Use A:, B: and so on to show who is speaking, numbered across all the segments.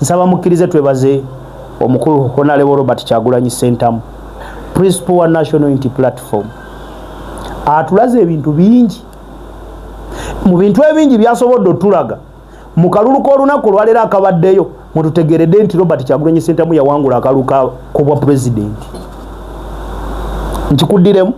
A: nsaba mukkirize twebaze omukulu Honorable Robert Kyagulanyi Ssentamu principal wa National Unity Platform atulaze ebintu bingi mu bintu ebingi byasobodde otulaga mu kalulu k'olunaku lwalera akabaddeyo mututegeredde nti Robert Kyagulanyi Ssentamu yawangula akaluka kobwa president nkikuddiremu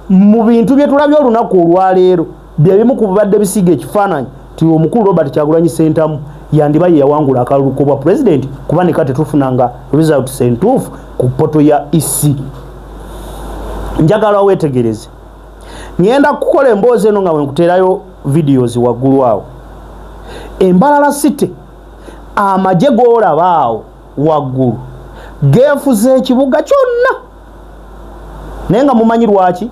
A: mu bintu bye tulabye olunaku olwaleero byebimu ku bibadde bisiga ekifaananyi ti omukulu Robert Kyagulanyi Ssentamu yandiba yawangula akalulu kobwa president kuba ne kati tufunanga result sentuufu ku poto ya EC. Njagala wetegereze ngenda kukola emboozi eno nga nkuterayo videos waggulu awo Embalala City amaje goolaba awo waggulu geefuze ekibuga kyonna naye nga mumanyi lwaki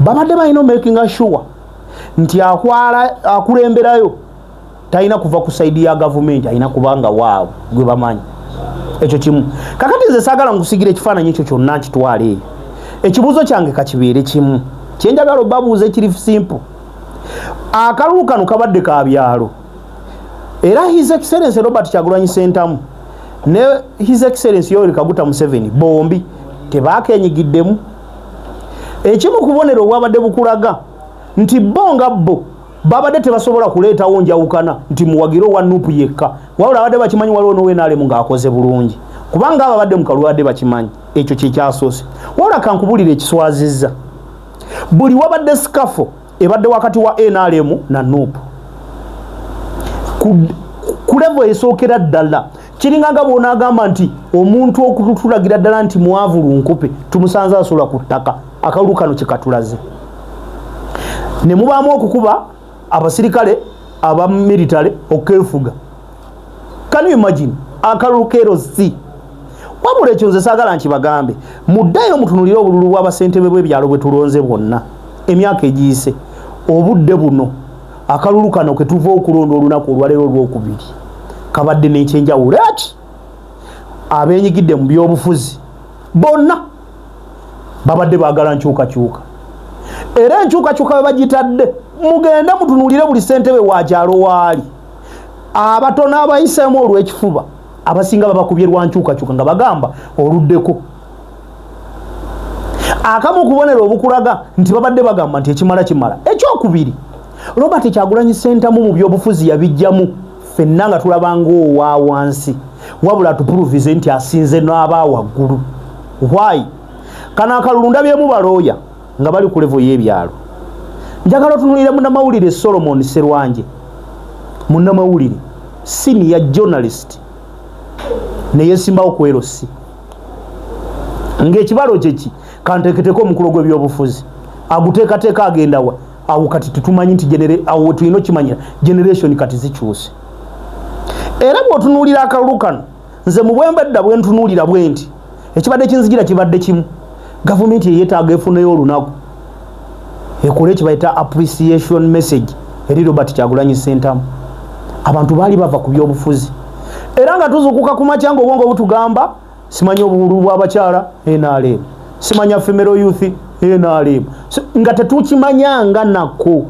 A: babadde balina making sure nti akulemberayo talina kuva ku saidi ya government alina kubanga waawo gwe bamanyi ekyo kimu. Kakati nze saagala nkusigira ekifaananyi ekyo kyonna nkitwale eyo. Ekibuuzo kyange kakibeere kimu kyenjagala obabuuze kiri simple. Akalulu kano kabadde ka byalo era His Excellency Robert Kyagulanyi Ssentamu ne His Excellency Yoweri Kaguta Museveni bombi tebaakenyigiddemu. Ekimu kubonero obwabadde bukulaga nti bonga bo babadde tebasobola kuleetawo njawukana nti muwagiro wa Nuupu yekka wabula abadde bakimanyi waliwo n'owenaalemu ng'akoze bulungi kubanga abadde mu kalulu badde bakimanyi ekyo kyekyasoose. Wabula kankubulira ekiswazizza buli wabadde sikafo ebadde wakati wa NRM na Nuupu ku level esookera ddala kiringanga bw'onaagamba nti omuntu okutulagira ddala nti mwavu lunkupe tumusanze asobola ku ttaka akalulu kano kyekatulaze ne mubaamu okukuba abasirikale aba military okefuga. Can you imagine akalulu kero si wabula ekyo nze saagala nkibagambe muddayo mutunulire obululu bw'abasentebe bw'ebyalo bwe tulonze bwonna emyaka egiyise obudde buno akalulu kano ke tuva okulonda olunaku olwaleero olwokubiri kabadde n'ekyenjawulo eki abenyigidde mu byobufuzi bonna babadde baagala nkyukakyuka era enkyukakyuka bwe bagitadde mugenda mutunulire buli ssentebe wa kyalo waali abatono abayiseemu olw'ekifuba abasinga babakubye lwa nkyukakyuka nga bagamba oluddeko. Akamu kubonera obukulaga nti babadde bagamba nti ekimala kimala. Ekyokubiri Robert Kyagulanyi Ssentamu mu byobufuzi yabijjamu ffenna nga tulabanga owa wansi wabula tupuruvize nti asinze n'aba waggulu. Why? Kana akalulu ndabyemu balooya nga bali ku level y'ebyalo. Njagala otunulire munnamawulire Solomon Serwanje munnamawulire senior journalist ne yesimbawo ku LC ng'ekibalo kyeki kanteeketeko omukulu gw'ebyobufuzi aguteekateeka agenda wa awo kati tutumanyi nti awo tulina okimanyira generation kati zikyuse. Era bw'otunuulira akalulu kano nze mu bwembedda bwe ntunuulira bwe nti ekibadde kinzigira kibadde kimu gavumenti eyeetaaga efuneyo olunaku ekole kibayita appreciation message eri Robert Kyagulanyi Ssentamu. Abantu baali bava ku byobufuzi era nga tuzukuka ku makyanga obwongo butugamba simanyi obululu bw'abakyala NRM simanya female youth NRM nga tetukimanyanga nako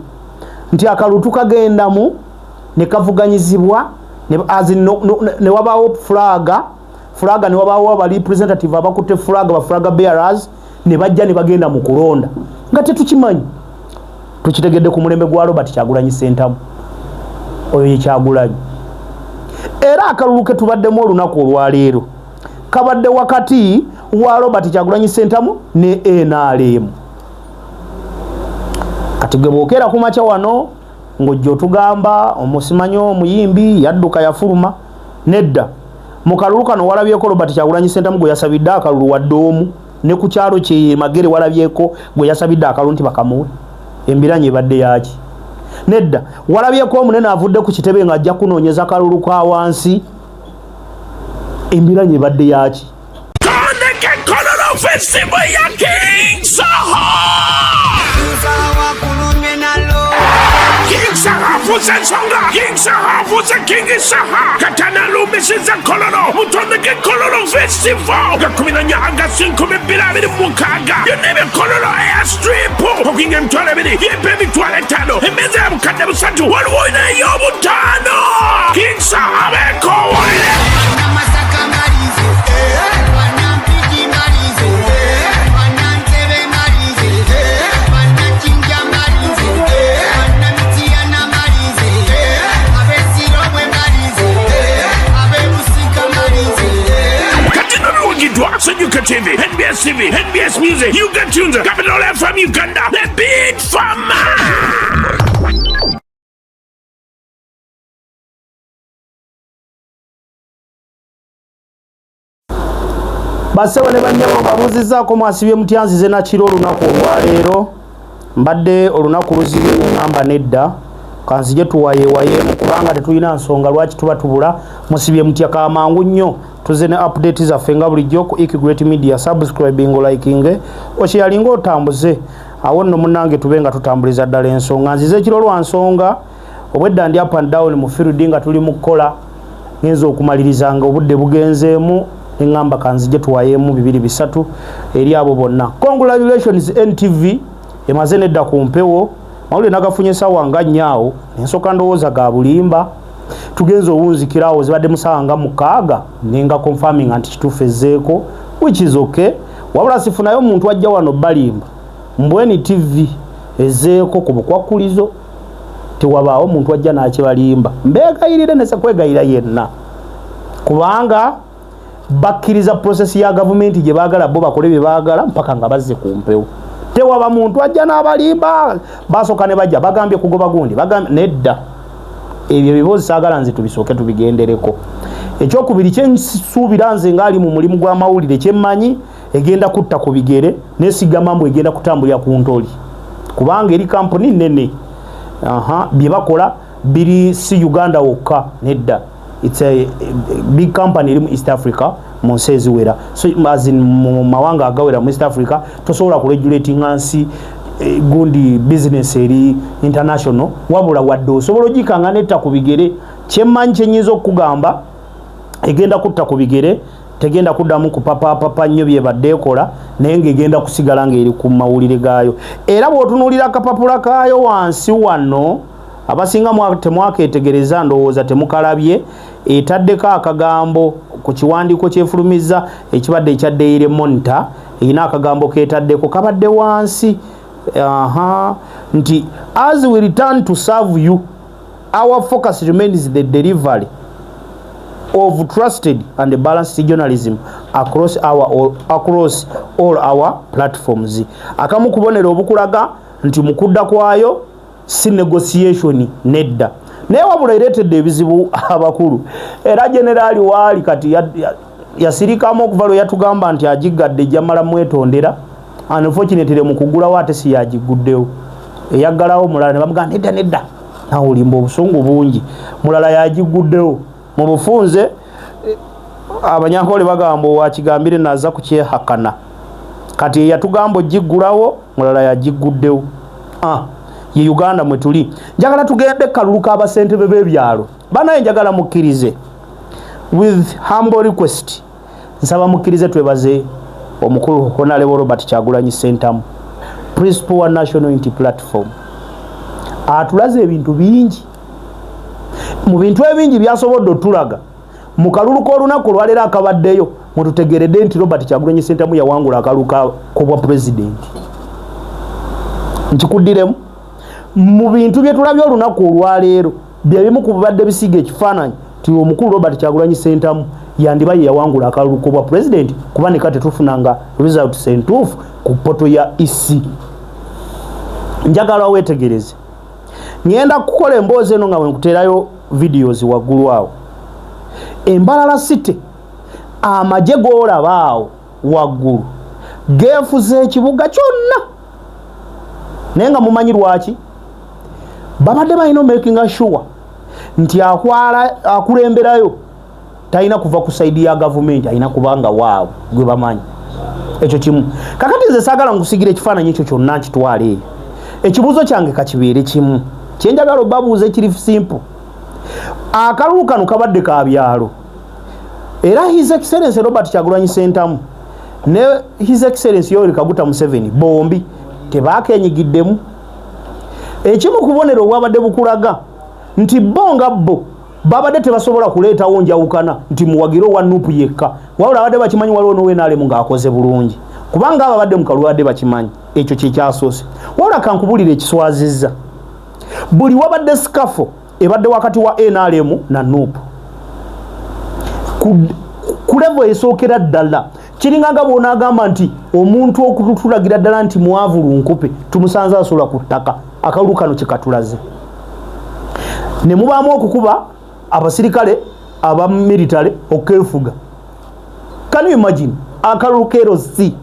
A: nti akalulu tukagendamu ne kavuganyizibwa ne wabaawo flaga ne wabaawo aba representative abakutte flaga ba flaga bearers ne bajja ne bagenda mu kulonda nga tetukimanyi. Tukitegedde ku mulembe gwa Robert Kyagulanyi Ssentamu oyo ye Kyagulanyi. Era akalulu ke tubaddemu olunaku olwaleero kabadde wakati wa Robert Kyagulanyi Ssentamu ne NRM. Kati gwe bwokera ku makya wano ng'ojja otugamba omusimanyo omuyimbi yadduka yafuluma nedda mu kalulu kano walabyeko Robert Kyagulanyi Ssentamu gwe yasabidde akalulu wadde omu ne ku kyalo kye Magere walabyeko gwe yasabidde akalulu nti bakamuwe embiranye ebadde yaki nedda walabyeko omunene avudde ku kitebe nga ajja kunoonyeza akalulu ka wansi embiranye ebadde yaki.
B: King Saha, Katana Lumis is a Colonel, Mutoneke Colonel Festival gakumina nyaga sinkome bilabiri mukaga yonebe kololo airstrip okinge mtwale bidi yepe mitwale tano emeze ya mkande busatu waluwoina yobutano Kingsa abeko wale Senyuka TV, NBS TV, NBS Music, Yuga Tunes, Capital FM Uganda, the Beat Farmer.
A: Basewa ne banyama babuzizaako mwasibye mutyanzize na kiro olunaku olwaleero mbadde olunaku luzibye ngamba nedda kanzije tuwayewayeemu kubanga tetulina nsonga lwaki tuba tubula musibye mutya kamangu nnyo tuze ne update zaffe nga bulijjo ku Great Media subscribing liking osharinga otambuze awo nno munnange tube nga tutambuliza ddala ensonga nzize ekiro lwa nsonga obwedda ndi up and down mu field nga tuli mu kola ngenza okumaliriza nga obudde bugenzeemu engamba kanzije tuwayeemu 2-3 eri abo bonna. Congratulations NTV emaze nedda ku mpewo mawulire nagafunye sawa nga nnyawo ensooka ndowooza ga bulimba tugenza owunzikirawo zibadde musanga mukaaga nenga confirming anti kituufu ezzeeko which is okay wabula sifunayo omuntu ajja wano balimba mbweni TV ezzeeko ku bukwakkulizo tewabaawo omuntu ajja n'akibalimba mbeegayirire nese kwegayira yenna kubanga bakkiriza process ya government gye baagala bo bakole bye baagala mpaka nga bazze ku mpewo tewaba muntu ajja n'abalimba basooka ne bajja bagambye kugoba gundi bagambye nedda ebyo bibozi saagala nze tubisooke tubigendereko. Ekyokubiri kyensuubira nze ngaali mu mulimu gw'amawulire kyemmanyi egenda kutta ku bigere n'esigamambu egenda kutambulira ku ntoli kubanga eri kampuni nnene bye bakola biri si Uganda wokka nedda it's a big company eri mu East Africa mu nsi eziwera so as in mu mawanga agawera mu East Africa tosobola kuregulating nsi gundi business eri international wabula wadde osobola ogikanga netta ku bigere kyemmanyi kyenyinza okugamba egenda kutta ku bigere tegenda kuddamu ku papa nnyo byebadde ekola naye ng'egenda kusigala ng'eri ku mawulire gaayo era bw'otunuulira akapapula kaayo wansi wano abasinga temwakeetegereza ndowooza temukalabye etaddeko akagambo ku kiwandiiko kyefulumiza ekibadde ekya Daily Monitor erina akagambo keetaddeko kabadde wansi nti as we return to serve you our focus remains the delivery of trusted and balanced journalism across all our platforms. Akamu kubonera obukulaga nti mukudda kwayo si negotiation nedda naye wabula iretedde ebizibu abakulu era generali waali kati yasirikamu okuva lwe yatugamba nti agigadde jamala mwetondera unfortunately mukugulawo ate si yagiguddewo eyaggalawo mulala ne bamugamba nedda nawulimba obusungu bungi mulala yagiguddewo mu bufunze abanyankole bagamba wakigambire naza kukyehakana kati yatugamba ogiggulawo mulala yagiguddewo ye Uganda mwe tuli njagala tugende kaluluka abasentebe b'ebyalo banaye njagala mukkirize with humble request nsaba mukkirize twebaze omukulu Honorable Robert Kyagulanyi Ssentamu principal wa National Unity Platform atulaze ebintu bingi mu bintu ebingi byasobodde otulaga mu kaluluka olunaku lwalera akabaddeyo mututegeredde nti Robert Kyagulanyi Ssentamu yawangula akaluka kobwa president nkikuddiremu mu bintu bye tulabye olunaku olwaleero byebimu ku bibadde bisiga ekifaananyi ti omukulu Robert Kyagulanyi Ssentamu yandiba yawangula akalulu kobwa president kuba ne kati tufunanga result sentuufu ku poto ya EC. Njagala wetegereze ngenda kukola emboozi eno nga wenkuterayo videos waggulu awo Embalala City amaje goolabaawo waggulu geefuze ekibuga kyonna naye nga mumanyi lwaki babadde balina making sure nti akulemberayo talina kuva ku side ya government alina kubanga waawo gwe bamanyi ekyo kimu kakati nze saagala nkusigira ekifaananyi ekyo kyonna nkitwala eyo ekibuuzo kyange kakibeere kimu kyenjagala obabuuza ekiri simple akalulu kano kabadde ka byalo era His Excellency Robert Kyagulanyi Ssentamu ne His Excellency Yoweri Kaguta Museveni bombi tebakenyigiddemu. Ekimu kubonero obwabadde bukulaga nti bonga bo babadde tebasobola kuleetawo njawukana nti muwagiro wa Nuupu yekka, wabula abadde bakimanyi waliwo n'owenaalemu ng'akoze bulungi, kubanga abadde mu kalulu badde bakimanyi. Ekyo kyekyasoose. Wabula kankubulira ekiswazizza, buli wabadde sikafo ebadde wakati wa NRM na Nuupu ku level esookera ddala, kiringanga bw'onaagamba nti omuntu okutulagira ddala nti mwavu lunkupe tumusanze asobola ku ttaka, akalulu kano kyekatulaze. Ne mubaamu okukuba abasirikale aba military okeefuga. Can you imagine? Akalulu kero si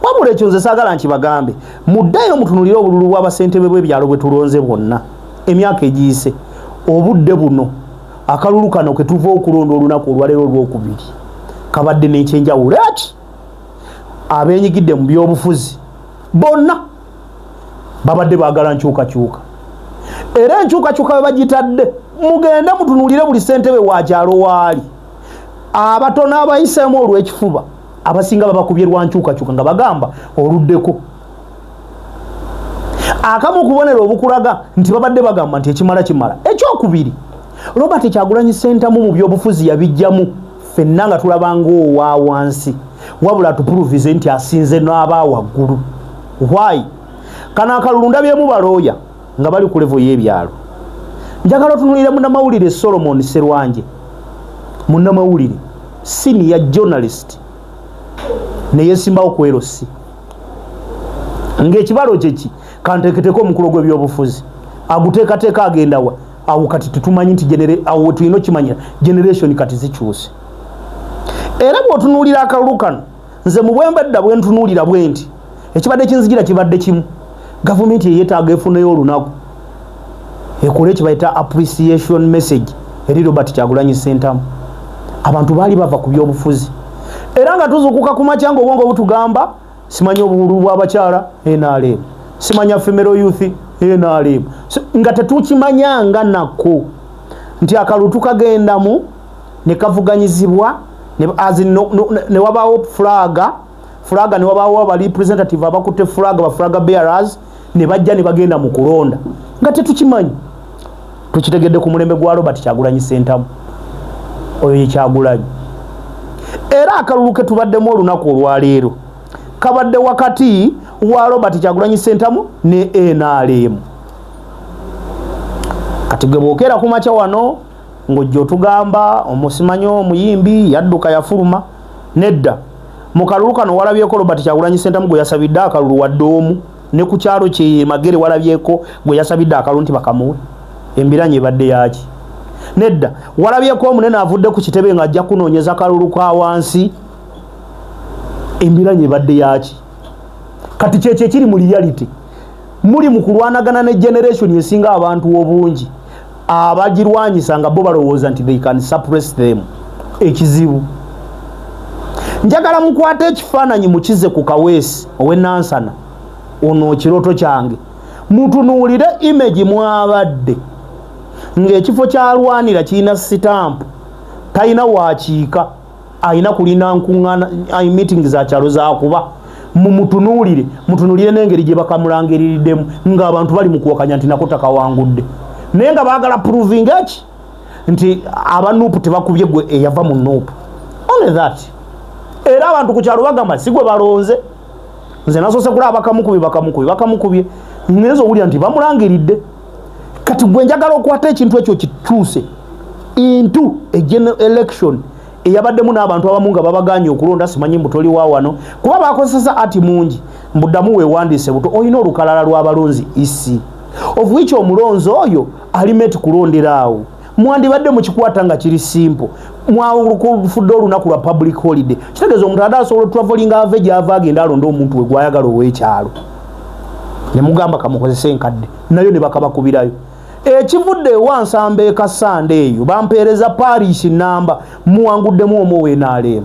A: wabula ekyo nze saagala nkibagambe, muddayo mutunulire obululu bw'abasentebe bw'ebyalo bwe tulonze bwonna emyaka egiyise. Obudde buno akalulu kano ke tuva okulonda olunaku olwaleero olwokubiri kabadde n'ekyenjawulo. Eki abeenyigidde mu byobufuzi bonna babadde baagala nkyukakyuka, era enkyukakyuka bwe bagitadde mugende mutunulire buli ssentebe wa kyalo waali. Abatono abayiseemu olw'ekifuba abasinga babakubye lwa nkyukakyuka nga bagamba oluddeko. Akamu kubonera obukulaga nti babadde bagamba nti ekimala kimala. Ekyokubiri, Robert Kyagulanyi Ssentamu mu byobufuzi yabijjamu ffenna nga tulabanga owa wansi, wabula tupuruvize nti asinze n'aba waggulu. Why? Kana akalulu ndabyemu balooya nga bali ku level y'ebyalo. Njagala otunulire munnamawulire Solomon Serwanje, munnamawulire senior journalist ne yesimbawo ku LC, ng'ekibalo kyeki kanteeketeko omukulu gw'ebyobufuzi aguteekateeka agenda wa awo kati tutumanyi nti awo tulina okimanyira generation kati zikyuse. Era bw'otunuulira akalulu kano, nze mu bwembedda bwe ntunuulira bwe nti ekibadde kinzigira kibadde kimu, gavumenti yeetaaga efuneyo olunaku ekole kibayita appreciation message eri Robert Kyagulanyi Ssentamu. Abantu baali bava ku byobufuzi era nga tuzukuka ku makyanga obwongo butugamba simanyi obululu bw'abakyala NRM, simanya female youth NRM, nga tetukimanyanga nako nti akalulu tukagendamu ne kavuganyizibwa ne wabaawo flaga ne wabaawo aba representative abakutte flaga ba flaga bearers ne bajja ne bagenda mu kulonda nga tetukimanyi. Tukitegedde ku mulembe gwa Robert Kyagulanyi Ssentamu, oyo ye Kyagulanyi. Era akalulu ke tubaddemu olunaku olwaleero kabadde wakati wa Robert Kyagulanyi Ssentamu ne NRM. Kati gwe bwokera ku makya wano ng'ojja otugamba omusimanyo omuyimbi yadduka yafuluma. Nedda, mu kalulu kano walabyeko Robert Kyagulanyi Ssentamu gwe yasabidde akalulu wadde omu, ne ku kyalo kye Magere walabyeko gwe yasabidde akalulu nti bakamuwe. Embiranye ebadde yaki? Nedda, walabyeko omunene avudde ku kitebe ng'ajja kunoonyeza akalulu ka wansi. Embiranye ebadde yaki? Kati kyekyo ekiri mu reality, muli mu kulwanagana ne generation esinga abantu obungi, abagirwanyisa nga bo balowooza nti they can suppress them. Ekizibu njagala mukwate ekifaananyi mukize ku Kaweesi ow'Enansana, ono kirooto kyange, mutunuulire image mwabadde ng'ekifo kyalwanira kirina sitampu, talina waakiika, ayina kulina nkuŋŋaana meeting za kyalo zakuba. Mutunuulire n'engeri gye bakamulangiririddemu ng'abantu bali mu kuwakanya nti nako takawangudde, naye nga baagala proving eki nti aba Nuupu tebakubye gwe eyava mu Nuupu. Only that. Era abantu ku kyalo bagamba si gwe balonze. Nze nasoose kulaba bakamukubye ngezo owulira nti bamulangiridde. Kati gwe njagala okwata ekintu ekyo kituuse into a general election eyabaddemu n'abantu abamu nga babaganye okulonda, simanyi mbutoli wa wano kuba bakozesa ati mungi mbuddamu weewandiise buto olina olukalala lw'abalonzi isi of which omulonzi oyo alimeti kulondera awo. Mwandibadde mukikwata nga kiri simple, mwafudde olunaku lwa public holiday, kitegeeza omuntu adde asobola traveling ave gy'ava agenda alonda omuntu we gwayagala ow'ekyalo, ne mugamba kamukozese enkadde nayo ne bakabakubirayo. Ekivudde wansamba ekasande eyo bampeereza parish namba muwanguddemu omu w'NRM.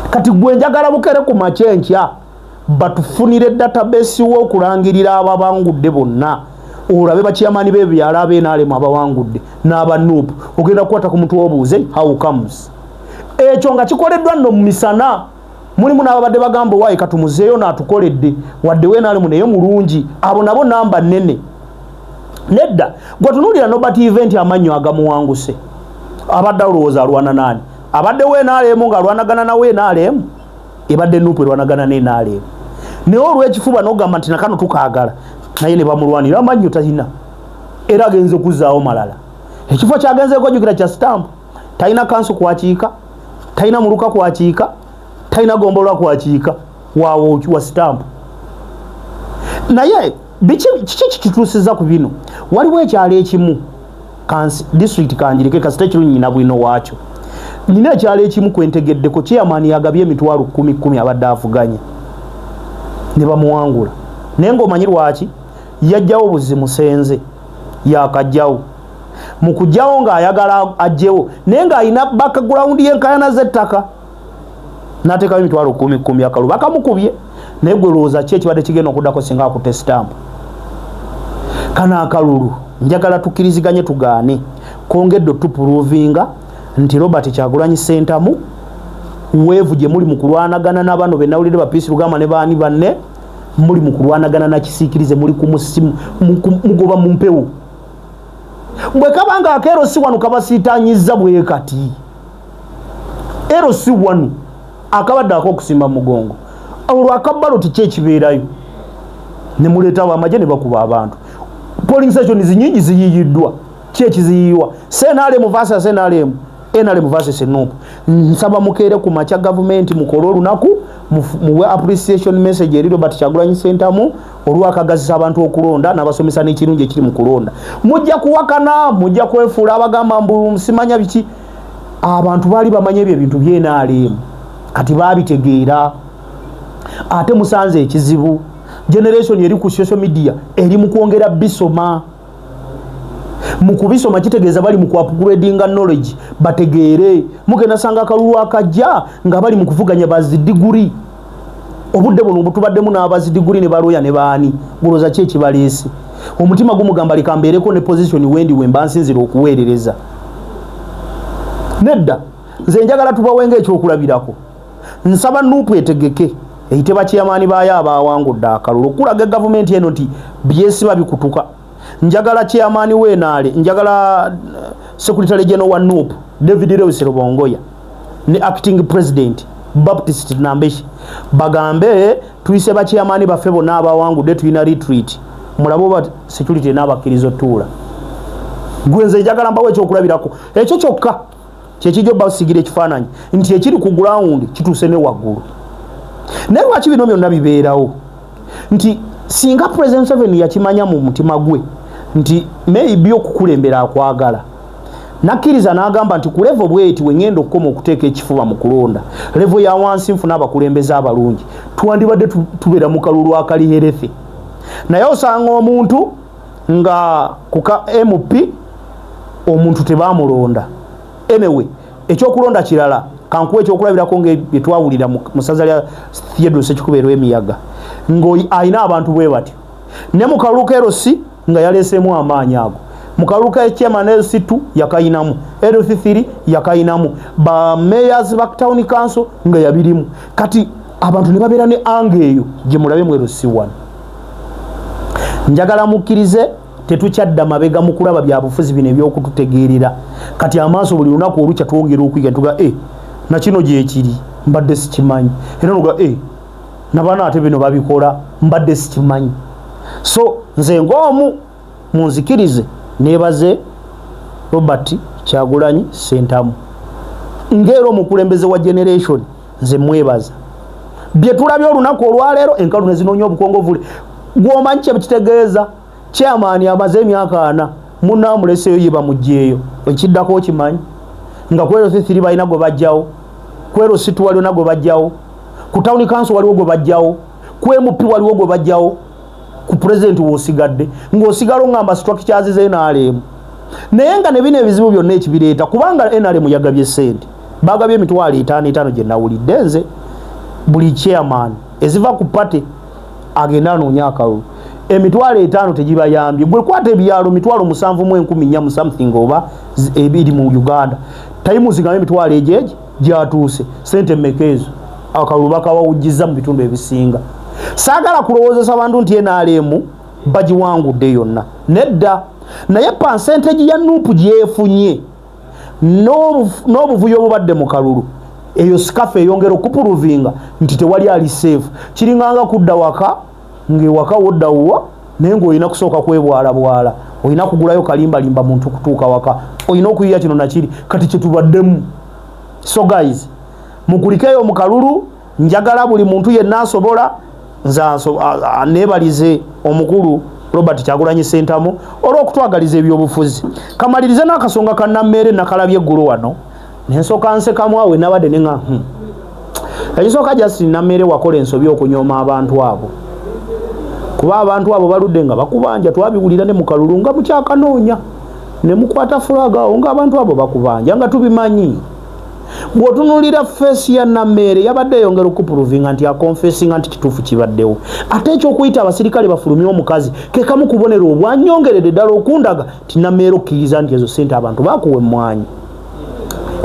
A: Kati gwe njagala bukere ku makyenkya batufunire database w'okulangirira ababangudde bonna, olabe bakyamani b'ebyalo ab'NRM abawangudde n'aba Nuupu, ogenda kukwata ku muntu obuuze how comes ekyo nga kikoleddwa nno mu misana mulimu n'ababadde bagamba waayi katumuzeeyo n'atukoledde wadde NRM naye mulungi abo nabo namba nnene nedda gwe tunuulira Norbert event amannyo agamuwanguse abadde olowooza alwana nani abadde NRM ng'alwanagana na NRM ebadde Nuupu erwanagana ne NRM naye olw'ekifuba n'ogamba nti nakano tukaagala naye ne bamulwanira amannyo talina era agenze okuzzaawo malala ekifo kyagenze kwejjukira kya stamp talina kanso kwakiika talina muluka kwakiika talina gombolwa kwakiika waawo wa stamp naye kiki kituusiza ku bino waliwo ekyalo ekimu district Kanjirike kasita kirunyina bwino waakyo nina ekyalo ekimu kwentegeddeko chairman yagabye emitwalo 10 abadde avuganya ne bamuwangula naye ng'omanyi lwaki yajjawo buzimusenze yakajjawo mu kujjawo ng'ayagala ajjewo naye ng'alina background y'enkayana z'ettaka n'ateekawo emitwalo 10 akalu bakamukubye naye gwe lowooza ki ekibadde kigenda okuddako singa akutte stamp kana akalulu njagala tukkiriziganye tugaane kongedde tupuruvinga nti Robert Kyagulanyi Ssentamu weevu gye muli mu kulwanagana n'abano be nawulidde ba Peace Rugama ne baani banne muli mu kulwanagana na kisiikirize muli ku musimu mugoba mu mpewo bwe kabanga akeero si wano kabasiitanyizza bwe kati ero si wano akabadde ak'okusimba mugongo olwo akabbalo tikyekibeerayo ne muleetawo amagye ne bakuba abantu polling station zinyingi ziyiyiddwa kyekiziyiwa NRM versus NRM versus Nuupu nsaba mukeere ku makya gavumenti mukole olunaku muwe appreciation message eri Robert Kyagulanyi Ssentamu olwakagazisa abantu okulonda n'abasomesa n'ekirungi ekiri mu kulonda mujja kuwakana mujja kwefuula abagamba mbu simanya biki abantu baali bamanya ebyo ebintu NRM kati baabitegeera ate musanze ekizibu generation eri ku social media eri mu kwongera bisoma mu kubisoma kitegeeza bali mu upgradinga knowledge bategeere mugenda sanga akalulu akajja nga bali mu kuvuganya bazidiguri obudde buno obutubaddemu n'abazidiguri ne baloya ne baani guloza ki ekibaleesi omutima gumugamba likambeereko ne position wendi wemba nsinzira okuweerereza nedda nze njagala tubawenga ekyokulabirako nsaba Nuupu etegeke eyite bakiyamaani baayo abaawangudde akalulu okulaga gavumenti eno nti byesiba bikutuka njagala chairman wenale njagala secretary general wa Nuupu David Lewis Rubongoya ne acting president Baptist Nambeshi bagambe tuyise ba chairman bafebo n'abawangudde tuyina retreat mulabo ba security n'abakirizo tula gwenze njagala mbawe ekyokulabirako ekyo kyokka kyekijjo basigire ekifaananyi nti ekiri ku ground kituuse ne waggulu naye lwaki bino byonna bibeerawo nti singa President 7 yakimanya mu mutima gwe nti maybe okukulembera akwagala nakkiriza n'agamba nti ku level bweti wengenda okukoma okuteeka ekifuba mu kulonda level ya wansi nfuna abakulembeza abalungi twandibadde tubeera mu kalulu akaliherefe naye osanga omuntu nga kuka MP omuntu tebamulonda anyway ekyokulonda kirala kankuwa ekyokulabirako bye twawulira mu ssaza lya Theodore Ssekikubeerwa Emiyaga ayina abantu bwe batyo ne mu kalulu ka LC nga yaleseemu amaanyi ago mu kalulu ka chairman LC2 yakayinamu LC3 yakayinamu ba mayors ba town council nga yabirimu kati abantu ne babeera ne ange eyo gye mulabe mu LC1 njagala mukkirize tetukyadda mabega mu kulaba bya bufuzi bino ebyokututegeerera kati amaaso buli lunaku olukya twongera okuyiga tuga na kino gye kiri mbadde sikimanyi era nuga nabana ate bino babikola mbadde sikimanyi so nze ng'omu munzikirize nebaze Robert Kyagulanyi Ssentamu ngero omukulembeze wa generation nze mwebaza bye tulabye olunaku olwaleero enkalu ne zinoonya obukongovule gw'omanyi kye kitegeeza chairman amaze emyaka 4 munaamuleseyo ye bamugjeeyo ekiddako okimanyi nga kwero thiri balina gwe bajjawo kwero situ waliwo nagwe bajjawo ku town council waliwo gwe bajjawo ku MP waliwo gwe bajjawo ku president wosigadde ng'osigalo ngamba structures ze NRM naye nga ne bino ebizibu byonna ekibireeta kubanga NRM yagabye sente bagabye emitwalo 5 gye nawulidde nze buli chairman eziva ku party agenda anoonya akalulu emitwalo 5 tegibayambye gwe kwata ebyalo mitwalo 7,410 something oba ebiri mu Uganda tayimuzigamu emitwalo ejeje gyatuuse sente mekezo akalulu bakawawujjiza mu bitundu ebisinga. Saagala kulowoozesa bantu nti NRM bagiwangudde yonna, nedda. Naye pansentegi ya Nuupu gyefunye n'obuvuyo obubadde mu kalulu, eyo sikafu eyongera okupuluvinga nti tewali ali safe. Kiringanga kudda waka ng'ewaka woddawa naye ng'olina kusooka kwebwalabwala, olina kugulayo kalimbalimba muntu kutuuka waka, olina okuyiya kino nakiri kati kyetubaddemu. So guys, mukulikeyo mu kalulu, njagala buli muntu yenna asobola neebalize omukulu Robert Kyagulanyi Ssentamu olw'okutwagaliza ebyobufuzi. Kamalirize n'akasonga ka Nammere nakalabye eggulu wano nensooka nsekamu awe nabadde nenga ekisooka Justin Nammere wakola ensobi okunyooma abantu abo, kuba abantu abo baludde nga bakubanja, twabiwulira ne mu kalulu nga mukyakanoonya ne mukwata fulaga awo nga abantu abo bakubanja nga tubimanyi. Bw'otunuulira feesi ya Nammere yabadde yongera okupuluvinga nti akonfesinga nti kituufu kibaddewo. Ate ekyokuyita abasirikale bafulumye omukazi ke kamu kubonera obwanyongeredde ddala okundaga nti Nammere okkiriza nti ezo ssente abantu baakuwa emmwanyi.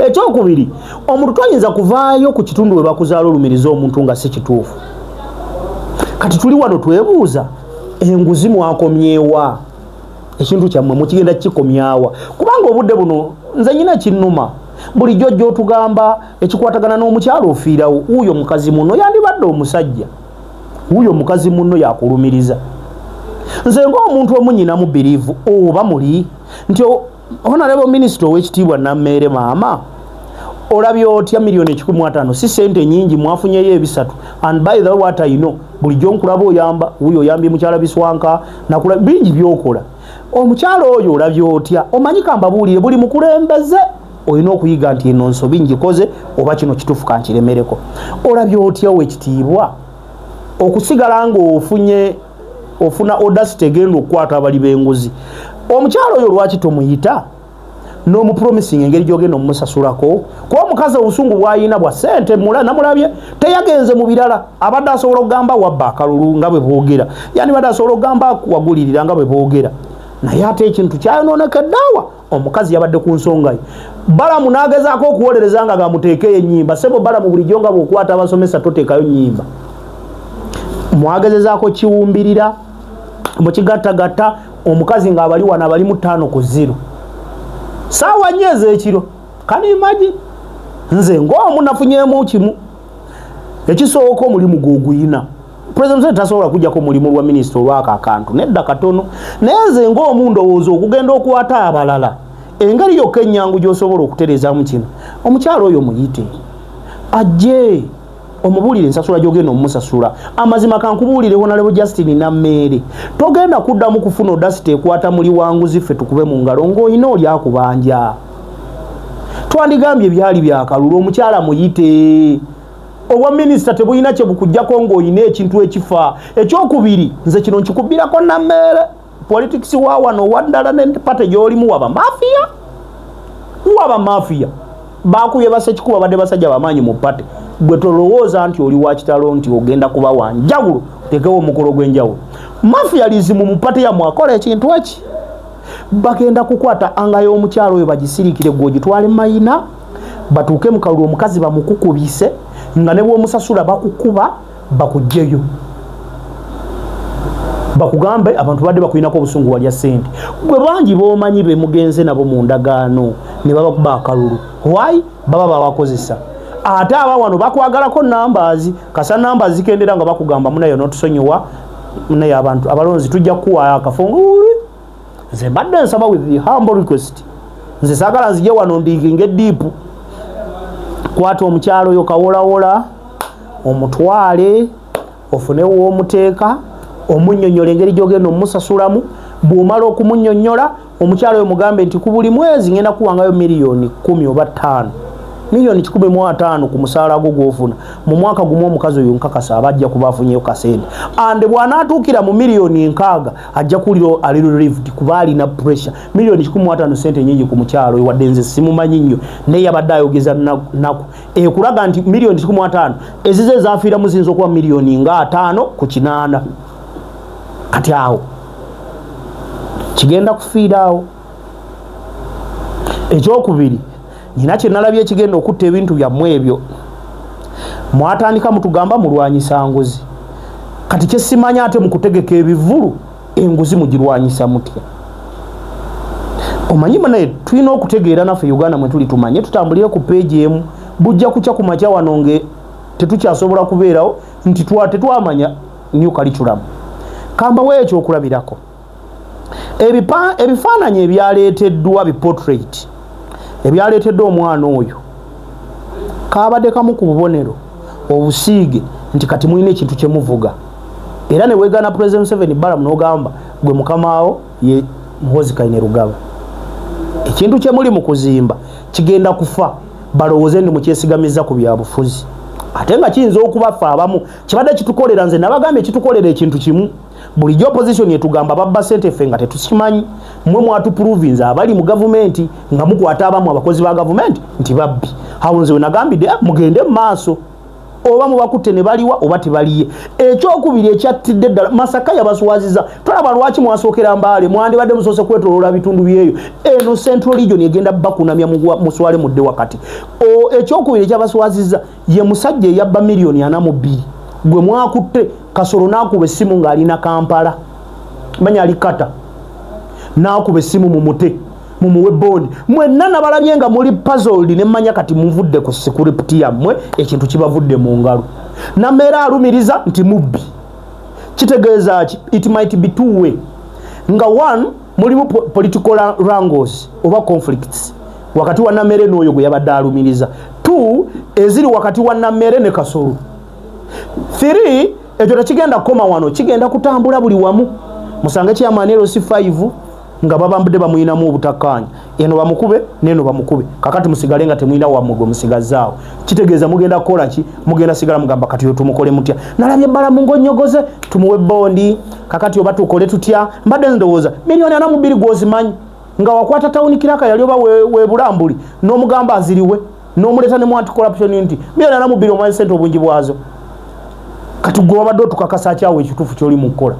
A: Ekyokubiri, omuntu tayinza kuvaayo ku kitundu we bakuzaala olumiriza omuntu nga si kituufu. Kati tuli wano twebuuza, enguzi mwakomyewa? Ekintu kyammwe mukigenda kikomyawa? Kubanga obudde buno nze nyina kinnuma. Bulijjo gy'otugamba ekikwatagana n'omukyalo ofiirawo, wuuyo mukazi munno yandibadde omusajja, wuuyo mukazi munno yakulumiriza. Nze ng'omuntu omunyinamu biriivu oba muli nti Honorable Minister ow'ekitiibwa Nammere maama, olabye otya $1,500,000 si sente nyingi, mwafunyeyo ebisatu. And by the way what I know, bulijjo nkulaba oyamba, wuuyo oyambye mukyala Biswanka, nakulaba bingi byokola. Omukyalo oyo olabye otya? Omanyi kambabuulire buli mukulembeze olina okuyiga nti eno nsobi ngikoze oba kino kituufu kankiremereko. Olabye otya ow'ekitiibwa okusigala ng'ofuna audacity egenda okukwata abali b'enguzi? Omukyalo oyo lwaki tomuyita n'omupromising engeri gy'ogenda omumusasulako? Kuba omukazi obusungu bw'ayina bwa ssente namulabye teyagenze mu birala, abadde asobola okugamba wabba akalulu nga bwe boogera, yani badde asobola okugamba wagulirira nga bwe boogera. Naye ate ekintu kyayonoonekeddeawa, omukazi yabadde ku nsonga ye. Balamu n'agezaako okuwolereza nga gamuteekeyo ennyimba. Sebo Balamu bulijjo nga bw'okwata abasomesa toteekayo nnyimba. Mwagezezaako kiwumbirira mukigattagatta, omukazi ng'abali wano abali mu 5-0 saawa nnyo ez'ekiro. Kani imagine nze ng'omu nafunyeemu kimu. Ekisooka omulimu gw'oguyina President Museveni tasobola kujjako mulimu lwa minisita olwako akantu nedda katono. Naye nze ng'omu ndowooza okugenda okukwata abalala engeri yokka ennyangu gy'osobola okutereezaamu kino, omukyalo oyo muyite ajje omubuulire ensasula gy'ogenda omumusasula. Amazima kankubuulire Honorable Justin Nammere, togenda kuddamu kufuna audacity ekwata muli wanguzi ffe tukube mu ngalo ng'olina oli akubanja. Twandigambye byali byakalulu, omukyala muyite. Obwa minisita tebulina kye bukujjako ng'olina ekintu ekifa. Ekyokubiri, nze kino nkikubbirako Nammere, politics wa wano waddala ne pate gy'olimu waba mafia. Baakubye Basekikubo badde basajja bamaanyi mu pate. Gwe tolowooza nti oli wa kitalo nti ogenda kuba wa njawulo, tekewo omukolo gw'enjawulo. Mafialism mu pate yammwe akola ekintu eki. Bagenda kukwata anga y'omukyalo oyo bagisirikire gw'ogitwale mayina, batuuke mu kalulu omukazi bamukukubise, nga ne bw'omusasula bakukuba bakugjeyo. Bakugambe abantu badde bakulinako obusungu walya ssente. Gwe bangi b'omanyi be mugenze nabo mu ndagaano ne babakuba akalulu. Why? Baba babakozesa. Ate aba wano bakwagalako numbers, kasa numbers zikendera nga bakugamba munayo n'otusonyiwa, munayo abantu abalonzi tujja kuwa akafungu. Nze badde nsaba with the humble request. Nze saagala nzije wano ndikinge deep. Kwata omukyalo oyo kawolawola, omutwale, ofunewo omuteeka, omunnyonnyola engeri gy'ogenda omusasulamu. Bw'omala okumunnyonnyola, omukyalo oyo mugambe nti ku buli mwezi ngenda kuwangayo $10,000 oba 5. $15,000 ku musaala gwo gw'ofuna. Mu mwaka gumu omukazi oyo nkakasa abajja kuba afunyeyo kasente. Ande bw'anaatuukira mu $60,000 ajja kuwulira ali relieved kuba alina pressure. $15,000 sente nyingi ku mukyalo oyo wadde nze simumanyi nnyo naye yabadde ayogeza naku. Ekulaga nti $15,000 ezize ezaafiira muziyinza okuba $5,000 ku 8. Kati awo kigenda kufiira awo. Ekyokubiri, nina kye nalabye ekigenda okutta ebintu byammwe ebyo mwatandika mutugamba mulwanyisa nguzi kati kye simanya ate mu kutegeka ebivulu enguzi mugirwanyisa mutya omanyi naye tulina okutegeera naffe Uganda mwe tuli tumanye tutambulire ku peegi emu bujja kucha ku makya wanonge tetukyasobola kubeerawo nti tetwamanya new curriculum kamba weekyo okulabirako ebifaananyi ebyaleeteddwa biportrait ebyaleeteddwa omwana oyo kaabadde kamu ku bubonero obusiige nti kati mulina ekintu kye muvuga era ne weegana President Museveni Balamu n'ogamba gwe mukamaawo ye Muhoozi Kainerugaba ekintu kye muli mu kuzimba kigenda kufa balowooze ndi mukyesigamiza ku byabufuzi ate nga kiyinza okubafa abamu kibadde kitukolera nze nabagambye kitukolera ekintu kimu bulijjo opposition yetugamba babba ssente ffe nga tetukimanyi mmwe mwatuprovinze abali mu gavumenti nga mukwata abamu abakozi ba gavumenti nti babbi awo nze we nagambidde mugende mu maaso oba mubakutte ne baliwa oba tebaliye ekyokubiri ekyattidde ddala Masaka yabaswaziza tolaba lwaki mwasookera Mbale mwandibadde musoose kwetoloola bitundu byeyo eno Central Region egenda bakunamya muswale mudde wakati ekyokubiri ekyabaswaziza ye musajja eyabba miliyoni 42 gwe mwakutte Kasolo n'akuba essimu ng'alina Kampala manya ali kata n'akuba essimu mu mute mumuwe bondi mwenna nabalabye nga muli puzzled ne mmanya kati muvudde ku script yammwe ekintu kibavudde mu ngalo nameera alumiriza nti mubbi kitegeeza ki it might be two way nga one mulimu political wrangles oba conflicts wakati wa Namere n'oyo gwe yabadde alumiriza two eziri wakati wa Namere ne Kasolo three ekyo tekigenda koma wano kigenda kutambula buli wamu musange kyamanero C5 nga babambudde bamuyinamu obutakkaanya eno bamukube neno bamukube kakati musigale nga temuyina wamugwe musigazzaawo kitegeeza mugenda kukola ki mugenda sigala mugamba kati yo tumukole mutya nalabye Balamu ng'onnyogoze tumuwe bondi kakati oba tukole tutya mbadde ndowooza miliyoni 42 gwozimanyi nga wakwata tawuni kiraka yali oba we Bulambuli n'omugamba aziriwe n'omuleta ne mu anti-corruption nti miliyoni 42 omanyi ssente obungi bwazo kati gwe wabadde otukakasa kyawo ekituufu ky'oli mu kukola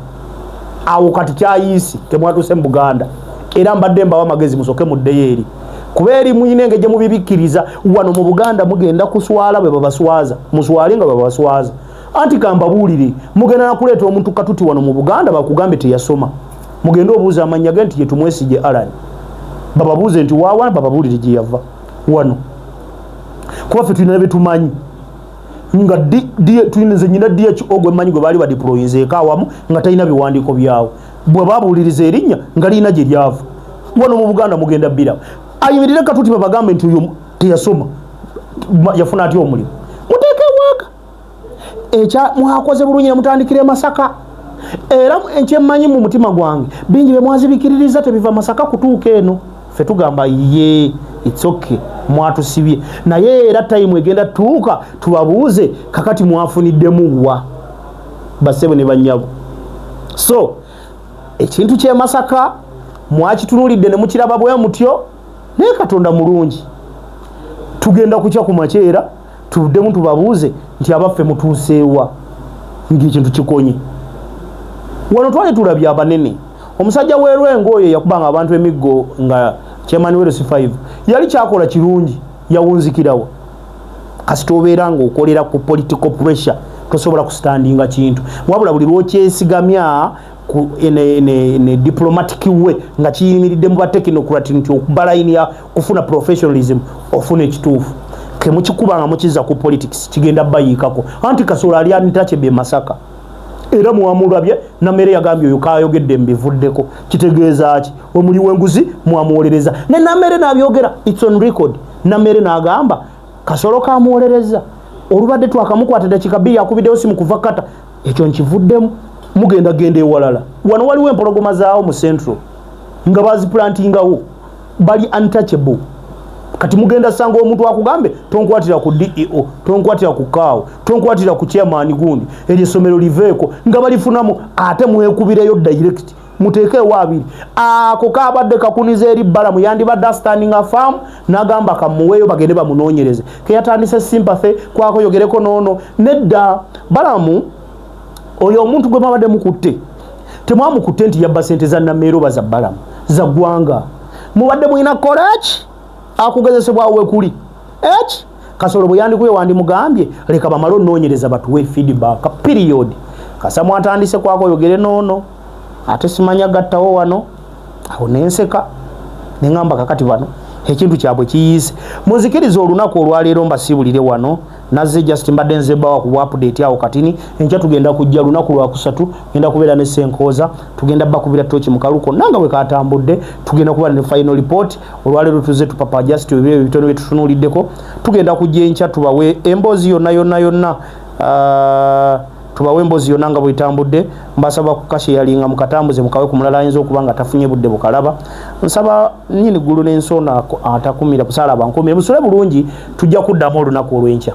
A: awo kati kyayisi temwatuse mu Buganda era mbadde mbawa magezi musoke muddeyo eri kuba eri muyina engeri mubibikiriza wano mu Buganda mugenda kuswala bwe babaswaza muswale nga babaswaza anti kambabuulire mugenda nakuleeta omuntu katuti wano mu Buganda bakugambe teyasoma mugenda obuuza amanya ge nti yetumwesije Alan bababuuze nti waawa bababuulire gye yava wano kuba ffe tulina betumanyi nga tuyinze nyina DHO gwe manyi gwe bali badeployinze ekawamu nga talina biwandiiko byawo bwe babuuliriza erinnya nga lina gye lyava wano mu Buganda mugenda bbirawo ayimirire katuti babagambe nti oyo teyasoma yafuna atya omulimu muteeke ewaaka ekya mwakoze bulungi mutandikire Masaka era ekyemmanyi mu mutima gwange bingi bye mwazibikiririza tebiva Masaka kutuuka eno ffe tugamba ye it's okay mwatusibye naye era time egenda tuuka tubabuuze kakati mwafuniddemu wa basebe ne banyabo so ekintu kye Masaka mwakitunulidde ne mukiraba bwe mutyo naye Katonda mulungi tugenda kucha ku makyera tuddemu tubabuuze nti abaffe mutuuseewa ng'ekintu kikonye wano twali tulabye abanene omusajja w'Erwengo oyo yakubanga abantu emiggo nga Chairman wa C5 yali kyakola kirungi yawunzikirawo kasita obeera ng'okolera ku political pressure tosobola kustandinga kintu wabula buli lwokyesigamya ne diplomatic way nga kiyimiridde mu bateknocrat nti okubalayini ya kufuna professionalism ofuna ekituufu kemukikuba nga mukiza ku politics kigenda bayiikako anti Kasolo ali anitakyebe Masaka era mwamulabye Namere yagambye oyo kayogedde mbivuddeko kitegeeza ki omuli w'enguzi mwamuwolereza ne Namere n'abyogera it's on record Namere n'agamba Kasolo kamuwolereza olubadde twakamukwata dakika 2 yakubiddeyo simu kuva kata ekyo nkivuddemu mugenda genda ewalala wano waliwo empologoma zaawo mu Central nga baziplantingawo bali untouchable kati mugenda sanga omuntu akugambe tonkwatira ku DEO tonkwatira ku kaawo tonkwatira ku chairman gundi eri somero liveeko nga balifunamu ate mwekubireyo direct muteeke waabiri ako kabadde kakuniza eri Balamu yandibadde standing farm nagamba kamuweyo bagende bamunoonyereze keyatandise sympathy kwako yogereko noono nedda Balamu oyo omuntu gwe mabadde mukutte temwamukutte nti yabba sente za Namere oba za Balamu za ggwanga mubadde mulina courage akugezesebwa we kuli Kasolo buyandikuye wandi mugambye leka bamalo nonyereza batuwe feedback period kasamu atandise kwako yogere nono ate simanya gattawo wano aho nenseka nengamba kakati bano ekintu kyabwe kiyise muzikirizo olunaku olwaleero mbasibulire wano nazze just mbadde nzebawa ku update awo katini enja tugenda kujja lunaku lwa kusatu ngenda kubeera ne Senkoza tugenda bakubira tochi mukaluko nanga bwe katambudde tugenda kuba ne final report olwaleero tuze tupapa just bibyo bitono bitunuliddeko tugenda kujja encha tubawe embozi yonna tubawe embozi yonna nga bwitambudde mbasaba kukashe yalinga mukatambuze mukawe kumulala ayinza okubanga tafunye budde bukalaba nsaba nyini gulu n'ensona atakumira kusala bankomire busole bulungi tujja kuddamu olunaku olw'enkya